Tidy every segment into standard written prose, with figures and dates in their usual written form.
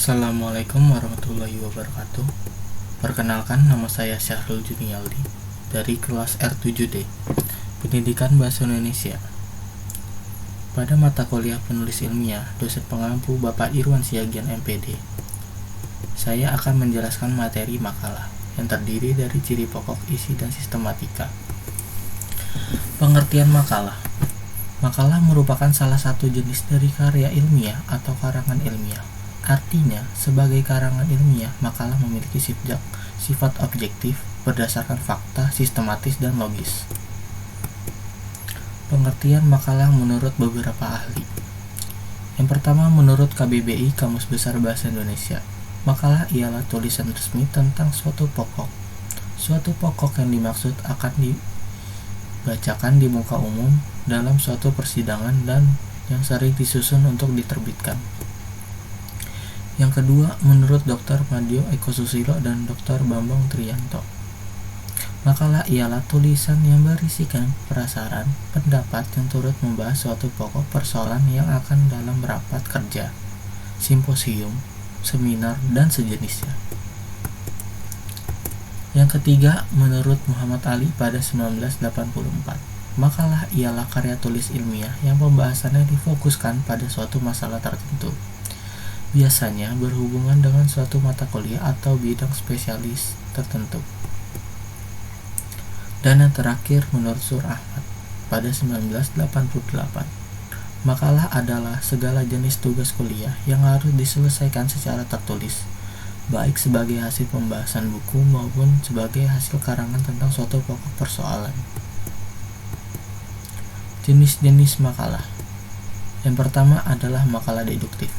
Assalamualaikum warahmatullahi wabarakatuh. Perkenalkan, nama saya Syahrul Junialdi dari kelas R7D, Pendidikan Bahasa Indonesia. Pada mata kuliah penulis ilmiah, dosen pengampu Bapak Irwan Siagian MPD, saya akan menjelaskan materi makalah yang terdiri dari ciri pokok, isi, dan sistematika. Pengertian makalah. Makalah merupakan salah satu jenis dari karya ilmiah atau karangan ilmiah. Artinya, sebagai karangan ilmiah, makalah memiliki sifat objektif berdasarkan fakta, sistematis, dan logis. Pengertian makalah menurut beberapa ahli. Yang pertama, menurut KBBI Kamus Besar Bahasa Indonesia, makalah ialah tulisan resmi tentang suatu pokok. Suatu pokok yang dimaksud akan dibacakan di muka umum dalam suatu persidangan dan yang sering disusun untuk diterbitkan. Yang kedua, menurut Dr. Madio Eko Susilo dan Dr. Bambang Triyanto, makalah ialah tulisan yang berisikan prasaran, pendapat yang turut membahas suatu pokok persoalan yang akan dalam rapat kerja, simposium, seminar, dan sejenisnya. Yang ketiga, menurut Muhammad Ali pada 1984, makalah ialah karya tulis ilmiah yang pembahasannya difokuskan pada suatu masalah tertentu, biasanya berhubungan dengan suatu mata kuliah atau bidang spesialis tertentu. Dan yang terakhir, menurut Sur Ahmad pada 1988, makalah adalah segala jenis tugas kuliah yang harus diselesaikan secara tertulis, baik sebagai hasil pembahasan buku maupun sebagai hasil karangan tentang suatu pokok persoalan. Jenis-jenis makalah. Yang pertama adalah makalah deduktif.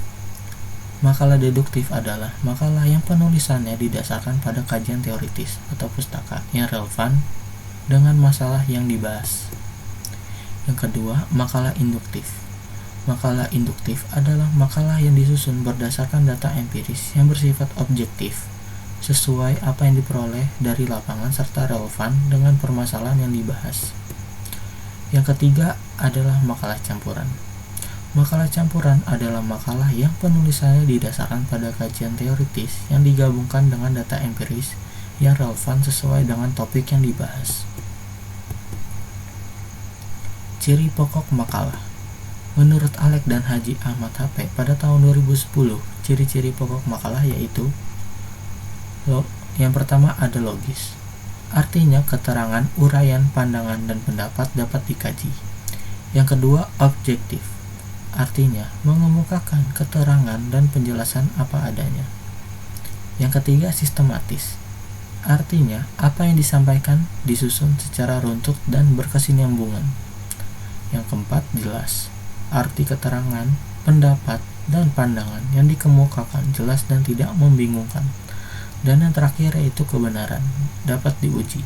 Makalah deduktif adalah makalah yang penulisannya didasarkan pada kajian teoritis atau pustaka yang relevan dengan masalah yang dibahas. Yang kedua, makalah induktif. Makalah induktif adalah makalah yang disusun berdasarkan data empiris yang bersifat objektif, sesuai apa yang diperoleh dari lapangan serta relevan dengan permasalahan yang dibahas. Yang ketiga adalah makalah campuran. Makalah campuran adalah makalah yang penulisannya didasarkan pada kajian teoritis yang digabungkan dengan data empiris yang relevan sesuai dengan topik yang dibahas. Ciri pokok makalah. Menurut Alek dan Haji Ahmad HP pada tahun 2010, ciri-ciri pokok makalah yaitu: yang pertama ada logis. Artinya keterangan, uraian, pandangan, dan pendapat dapat dikaji. Yang kedua, objektif. Artinya mengemukakan keterangan dan penjelasan apa adanya. Yang ketiga, sistematis. Artinya apa yang disampaikan disusun secara runtut dan berkesinambungan. Yang keempat, jelas. Arti keterangan, pendapat, dan pandangan yang dikemukakan jelas dan tidak membingungkan. Dan yang terakhir yaitu kebenaran, dapat diuji.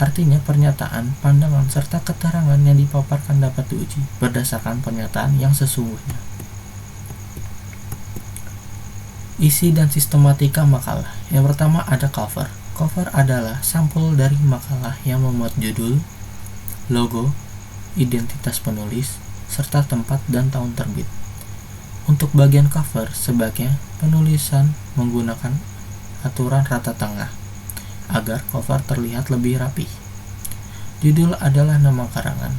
Artinya pernyataan, pandangan, serta keterangan yang dipaparkan dapat diuji berdasarkan pernyataan yang sesungguhnya. Isi dan sistematika makalah. Yang pertama ada cover. Cover adalah sampul dari makalah yang memuat judul, logo, identitas penulis, serta tempat dan tahun terbit. Untuk bagian cover, sebaiknya penulisan menggunakan aturan rata tengah agar cover terlihat lebih rapi. Judul adalah nama karangan.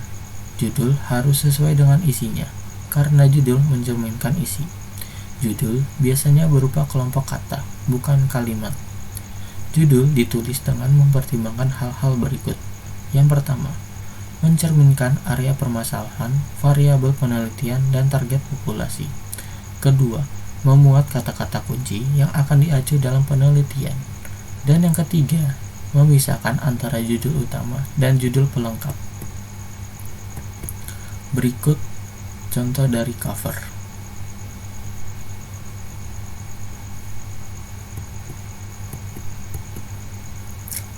Judul harus sesuai dengan isinya, karena judul mencerminkan isi. Judul biasanya berupa kelompok kata, bukan kalimat. Judul ditulis dengan mempertimbangkan hal-hal berikut. Yang pertama, mencerminkan area permasalahan, variabel penelitian, dan target populasi. Kedua, memuat kata-kata kunci yang akan diacu dalam penelitian. Dan yang ketiga, memisahkan antara judul utama dan judul pelengkap. Berikut contoh dari cover.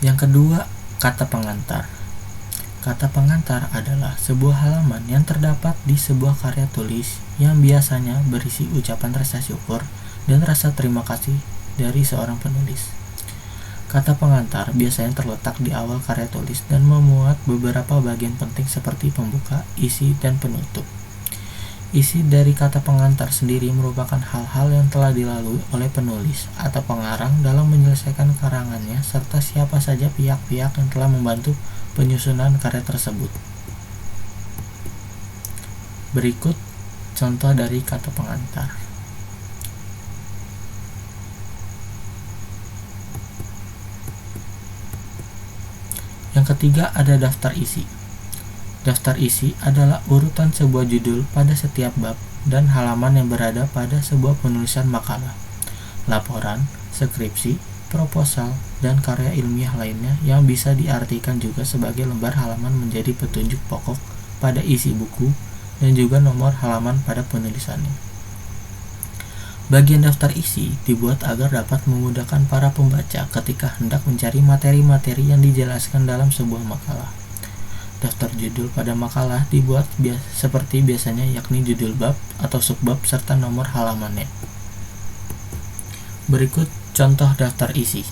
Yang kedua, kata pengantar. Kata pengantar adalah sebuah halaman yang terdapat di sebuah karya tulis yang biasanya berisi ucapan rasa syukur dan rasa terima kasih dari seorang penulis. Kata pengantar biasanya terletak di awal karya tulis dan memuat beberapa bagian penting seperti pembuka, isi, dan penutup. Isi dari kata pengantar sendiri merupakan hal-hal yang telah dilalui oleh penulis atau pengarang dalam menyelesaikan karangannya serta siapa saja pihak-pihak yang telah membantu penyusunan karya tersebut. Berikut contoh dari kata pengantar. Yang ketiga ada daftar isi. Daftar isi adalah urutan sebuah judul pada setiap bab dan halaman yang berada pada sebuah penulisan makalah, laporan, skripsi, proposal, dan karya ilmiah lainnya yang bisa diartikan juga sebagai lembar halaman menjadi petunjuk pokok pada isi buku dan juga nomor halaman pada penulisannya. Bagian daftar isi dibuat agar dapat memudahkan para pembaca ketika hendak mencari materi-materi yang dijelaskan dalam sebuah makalah. Daftar judul pada makalah dibuat seperti biasanya, yakni judul bab atau subbab serta nomor halamannya. Berikut contoh daftar isi.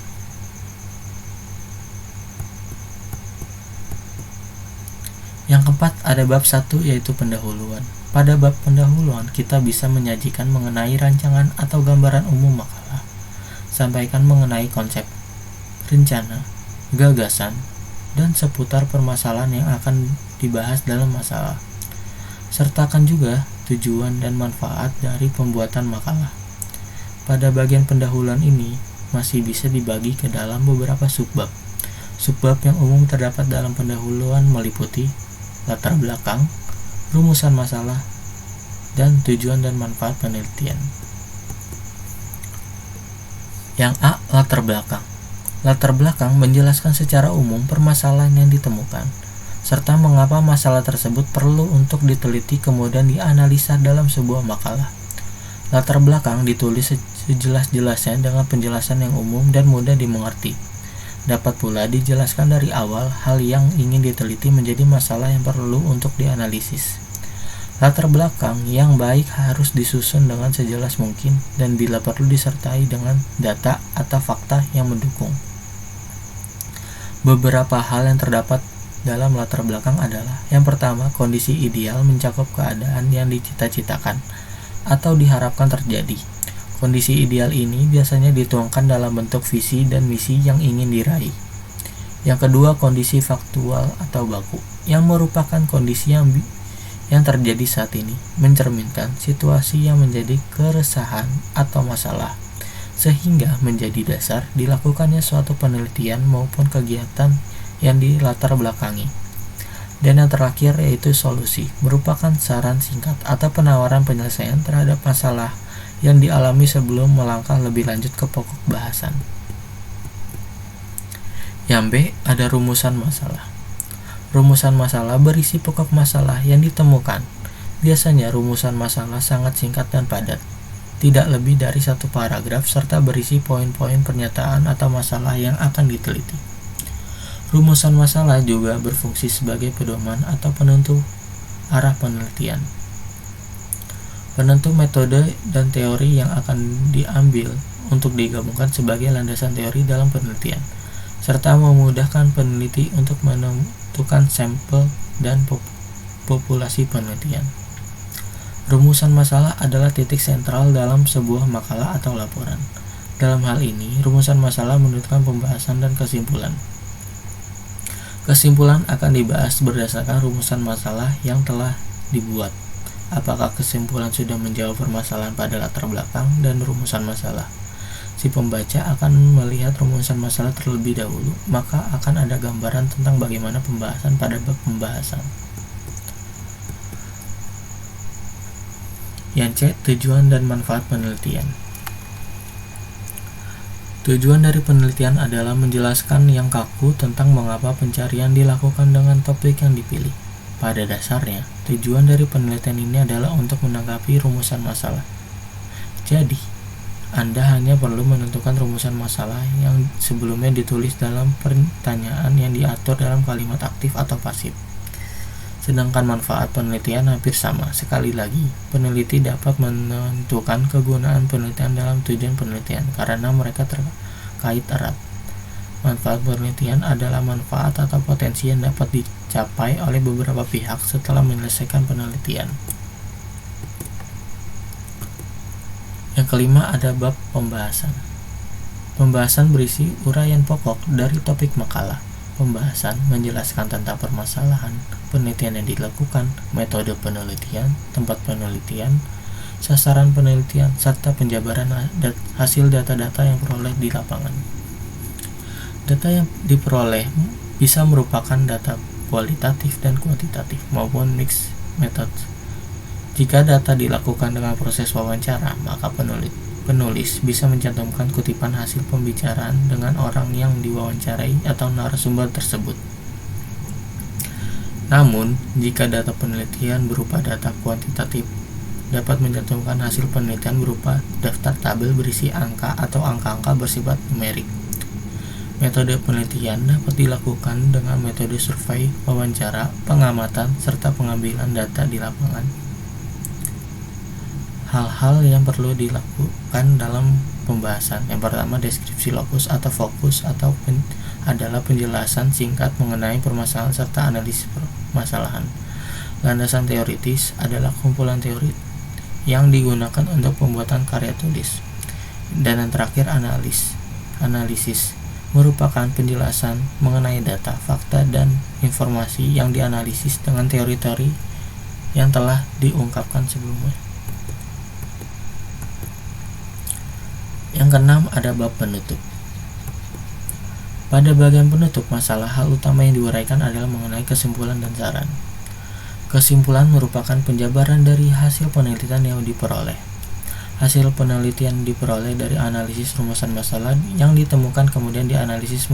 Yang keempat ada bab 1 yaitu pendahuluan. Pada bab pendahuluan kita bisa menyajikan mengenai rancangan atau gambaran umum makalah, sampaikan mengenai konsep, rencana, gagasan, dan seputar permasalahan yang akan dibahas dalam masalah. Sertakan juga tujuan dan manfaat dari pembuatan makalah. Pada bagian pendahuluan ini masih bisa dibagi ke dalam beberapa subbab. Subbab yang umum terdapat dalam pendahuluan meliputi latar belakang, rumusan masalah, dan tujuan dan manfaat penelitian. Yang A. Latar belakang. Latar belakang menjelaskan secara umum permasalahan yang ditemukan, serta mengapa masalah tersebut perlu untuk diteliti kemudian dianalisa dalam sebuah makalah. Latar belakang ditulis sejelas-jelasnya dengan penjelasan yang umum dan mudah dimengerti. Dapat pula dijelaskan dari awal hal yang ingin diteliti menjadi masalah yang perlu untuk dianalisis. Latar belakang yang baik harus disusun dengan sejelas mungkin dan bila perlu disertai dengan data atau fakta yang mendukung. Beberapa hal yang terdapat dalam latar belakang adalah: yang pertama, kondisi ideal mencakup keadaan yang dicita-citakan atau diharapkan terjadi. Kondisi ideal ini biasanya dituangkan dalam bentuk visi dan misi yang ingin diraih. Yang kedua, kondisi faktual atau baku, yang merupakan kondisi yang terjadi saat ini, mencerminkan situasi yang menjadi keresahan atau masalah, sehingga menjadi dasar dilakukannya suatu penelitian maupun kegiatan yang dilatar belakangi. Dan yang terakhir yaitu solusi, merupakan saran singkat atau penawaran penyelesaian terhadap masalah yang dialami sebelum melangkah lebih lanjut ke pokok bahasan. Yang B, ada rumusan masalah. Rumusan masalah berisi pokok masalah yang ditemukan. Biasanya rumusan masalah sangat singkat dan padat, tidak lebih dari satu paragraf serta berisi poin-poin pernyataan atau masalah yang akan diteliti. Rumusan masalah juga berfungsi sebagai pedoman atau penentu arah penelitian, penentu metode dan teori yang akan diambil untuk digabungkan sebagai landasan teori dalam penelitian, serta memudahkan peneliti untuk menentukan sampel dan populasi penelitian. Rumusan masalah adalah titik sentral dalam sebuah makalah atau laporan. Dalam hal ini, rumusan masalah menentukan pembahasan dan kesimpulan. Kesimpulan akan dibahas berdasarkan rumusan masalah yang telah dibuat. Apakah kesimpulan sudah menjawab permasalahan pada latar belakang dan rumusan masalah? Si pembaca akan melihat rumusan masalah terlebih dahulu, maka akan ada gambaran tentang bagaimana pembahasan pada bab pembahasan. Yang C, tujuan dan manfaat penelitian. Tujuan dari penelitian adalah menjelaskan yang kaku tentang mengapa pencarian dilakukan dengan topik yang dipilih. Pada dasarnya, tujuan dari penelitian ini adalah untuk menanggapi rumusan masalah. Jadi, Anda hanya perlu menentukan rumusan masalah yang sebelumnya ditulis dalam pertanyaan yang diatur dalam kalimat aktif atau pasif. Sedangkan manfaat penelitian hampir sama. Sekali lagi, peneliti dapat menentukan kegunaan penelitian dalam tujuan penelitian karena mereka terkait erat. Manfaat penelitian adalah manfaat atau potensi yang dapat dicapai oleh beberapa pihak setelah menyelesaikan penelitian. Yang kelima ada bab pembahasan. Pembahasan berisi uraian pokok dari topik makalah. Pembahasan menjelaskan tentang permasalahan penelitian yang dilakukan, metode penelitian, tempat penelitian, sasaran penelitian, serta penjabaran hasil data-data yang diperoleh di lapangan. Data yang diperoleh bisa merupakan data kualitatif dan kuantitatif maupun mixed methods. Jika data dilakukan dengan proses wawancara, maka penulis bisa mencantumkan kutipan hasil pembicaraan dengan orang yang diwawancarai atau narasumber tersebut. Namun, jika data penelitian berupa data kuantitatif, dapat mencantumkan hasil penelitian berupa daftar tabel berisi angka atau angka-angka bersifat numerik. Metode penelitian dapat dilakukan dengan metode survei, wawancara, pengamatan, serta pengambilan data di lapangan. Hal-hal yang perlu dilakukan dalam pembahasan. Yang pertama, deskripsi lokus atau fokus adalah penjelasan singkat mengenai permasalahan serta analisis permasalahan. Landasan teoritis adalah kumpulan teori yang digunakan untuk pembuatan karya tulis. Dan yang terakhir, analisis merupakan penjelasan mengenai data, fakta, dan informasi yang dianalisis dengan teori-teori yang telah diungkapkan sebelumnya. Yang keenam ada bab penutup. Pada bagian penutup, masalah hal utama yang diuraikan adalah mengenai kesimpulan dan saran. Kesimpulan merupakan penjabaran dari hasil penelitian yang diperoleh. Hasil penelitian diperoleh dari analisis rumusan masalah yang ditemukan kemudian dianalisis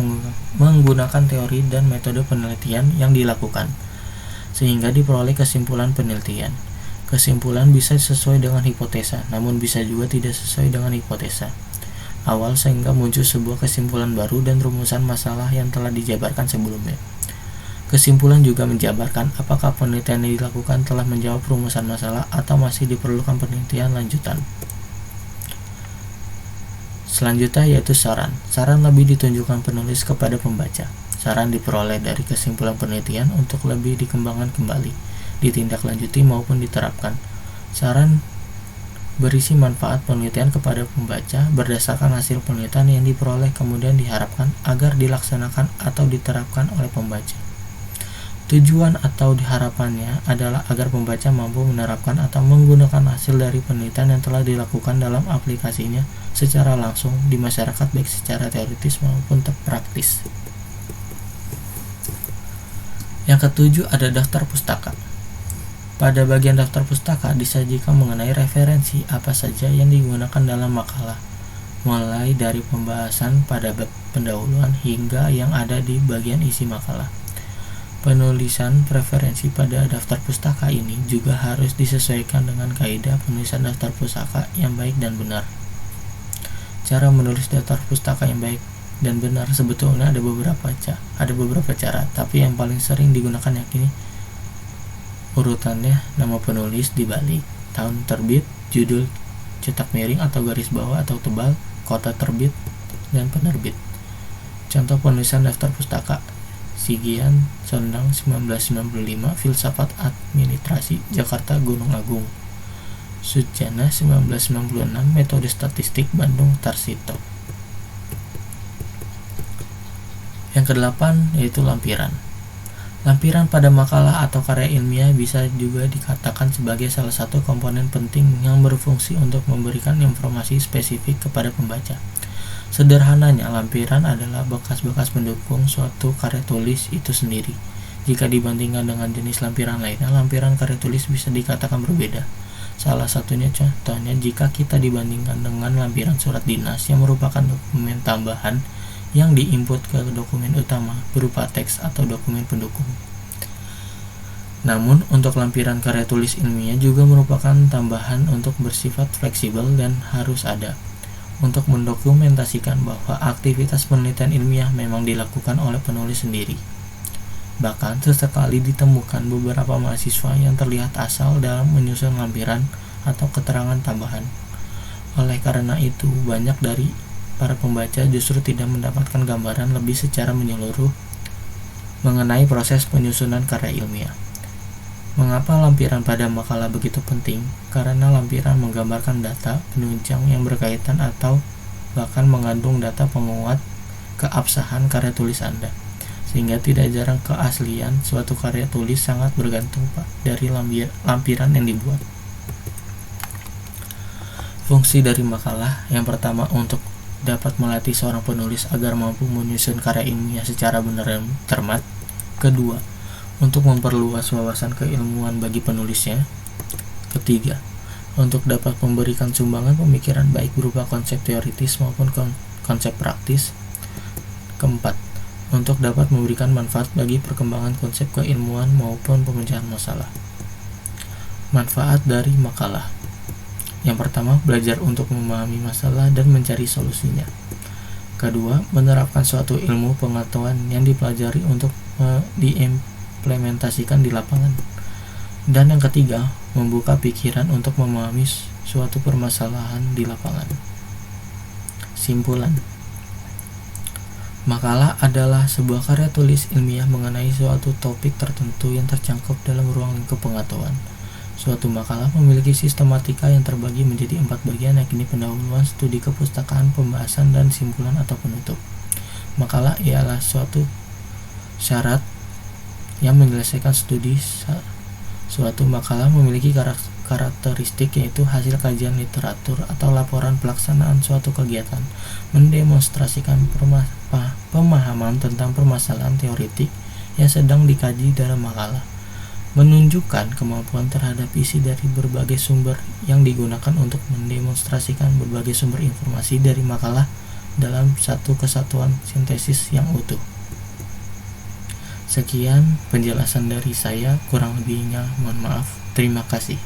menggunakan teori dan metode penelitian yang dilakukan, sehingga diperoleh kesimpulan penelitian. Kesimpulan bisa sesuai dengan hipotesa, namun bisa juga tidak sesuai dengan hipotesa awal sehingga muncul sebuah kesimpulan baru dan rumusan masalah yang telah dijabarkan sebelumnya. Kesimpulan juga menjabarkan apakah penelitian yang dilakukan telah menjawab rumusan masalah atau masih diperlukan penelitian lanjutan. Selanjutnya yaitu saran. Saran lebih ditunjukkan penulis kepada pembaca. Saran diperoleh dari kesimpulan penelitian untuk lebih dikembangkan kembali, ditindaklanjuti maupun diterapkan. Saran berisi manfaat penelitian kepada pembaca berdasarkan hasil penelitian yang diperoleh kemudian diharapkan agar dilaksanakan atau diterapkan oleh pembaca. Tujuan atau diharapannya adalah agar pembaca mampu menerapkan atau menggunakan hasil dari penelitian yang telah dilakukan dalam aplikasinya secara langsung di masyarakat baik secara teoritis maupun praktis. Yang ketujuh ada daftar pustaka. Pada bagian daftar pustaka disajikan mengenai referensi apa saja yang digunakan dalam makalah, mulai dari pembahasan pada bab pendahuluan hingga yang ada di bagian isi makalah. Penulisan preferensi pada daftar pustaka ini juga harus disesuaikan dengan kaidah penulisan daftar pustaka yang baik dan benar. Cara menulis daftar pustaka yang baik dan benar sebetulnya ada beberapa cara, tapi yang paling sering digunakan yakni urutannya nama penulis dibalik, tahun terbit, judul, cetak miring atau garis bawah atau tebal, kota terbit, dan penerbit. Contoh penulisan daftar pustaka: Sigian, Sondang 1995, Filsafat Administrasi, Jakarta Gunung Agung. Sujana 1996, Metode Statistik, Bandung Tarsito. Yang kedelapan yaitu lampiran. Lampiran pada makalah atau karya ilmiah bisa juga dikatakan sebagai salah satu komponen penting yang berfungsi untuk memberikan informasi spesifik kepada pembaca. Sederhananya, lampiran adalah bekas-bekas pendukung suatu karya tulis itu sendiri. Jika dibandingkan dengan jenis lampiran lainnya, lampiran karya tulis bisa dikatakan berbeda. Salah satunya contohnya jika kita dibandingkan dengan lampiran surat dinas yang merupakan dokumen tambahan yang diinput ke dokumen utama berupa teks atau dokumen pendukung. Namun, untuk lampiran karya tulis ilmiah juga merupakan tambahan untuk bersifat fleksibel dan harus ada untuk mendokumentasikan bahwa aktivitas penelitian ilmiah memang dilakukan oleh penulis sendiri. Bahkan, sesekali ditemukan beberapa mahasiswa yang terlihat asal dalam menyusun lampiran atau keterangan tambahan. Oleh karena itu, banyak dari para pembaca justru tidak mendapatkan gambaran lebih secara menyeluruh mengenai proses penyusunan karya ilmiah. Mengapa lampiran pada makalah begitu penting? Karena lampiran menggambarkan data penunjang yang berkaitan atau bahkan mengandung data penguat keabsahan karya tulis Anda. Sehingga tidak jarang keaslian suatu karya tulis sangat bergantung dari lampiran yang dibuat. Fungsi dari makalah yang pertama untuk dapat melatih seorang penulis agar mampu menyusun karya ilmiah secara benar dan cermat. Kedua, untuk memperluas wawasan keilmuan bagi penulisnya. Ketiga, untuk dapat memberikan sumbangan pemikiran baik berupa konsep teoritis maupun konsep praktis. Keempat, untuk dapat memberikan manfaat bagi perkembangan konsep keilmuan maupun pemecahan masalah. Manfaat dari makalah. Yang pertama, belajar untuk memahami masalah dan mencari solusinya. Kedua, menerapkan suatu ilmu pengetahuan yang dipelajari untuk diimplementasikan di lapangan. Dan yang ketiga, membuka pikiran untuk memahami suatu permasalahan di lapangan. Simpulan. Makalah adalah sebuah karya tulis ilmiah mengenai suatu topik tertentu yang tercakup dalam ruang lingkup pengetahuan. Suatu makalah memiliki sistematika yang terbagi menjadi 4 bagian, yakni pendahuluan, studi kepustakaan, pembahasan, dan simpulan atau penutup. Makalah ialah suatu syarat yang menyelesaikan studi. Suatu makalah memiliki karakteristik yaitu hasil kajian literatur atau laporan pelaksanaan suatu kegiatan, mendemonstrasikan pemahaman tentang permasalahan teoritik yang sedang dikaji dalam makalah, menunjukkan kemampuan terhadap isi dari berbagai sumber yang digunakan untuk mendemonstrasikan berbagai sumber informasi dari makalah dalam satu kesatuan sintesis yang utuh. Sekian penjelasan dari saya, kurang lebihnya mohon maaf. Terima kasih.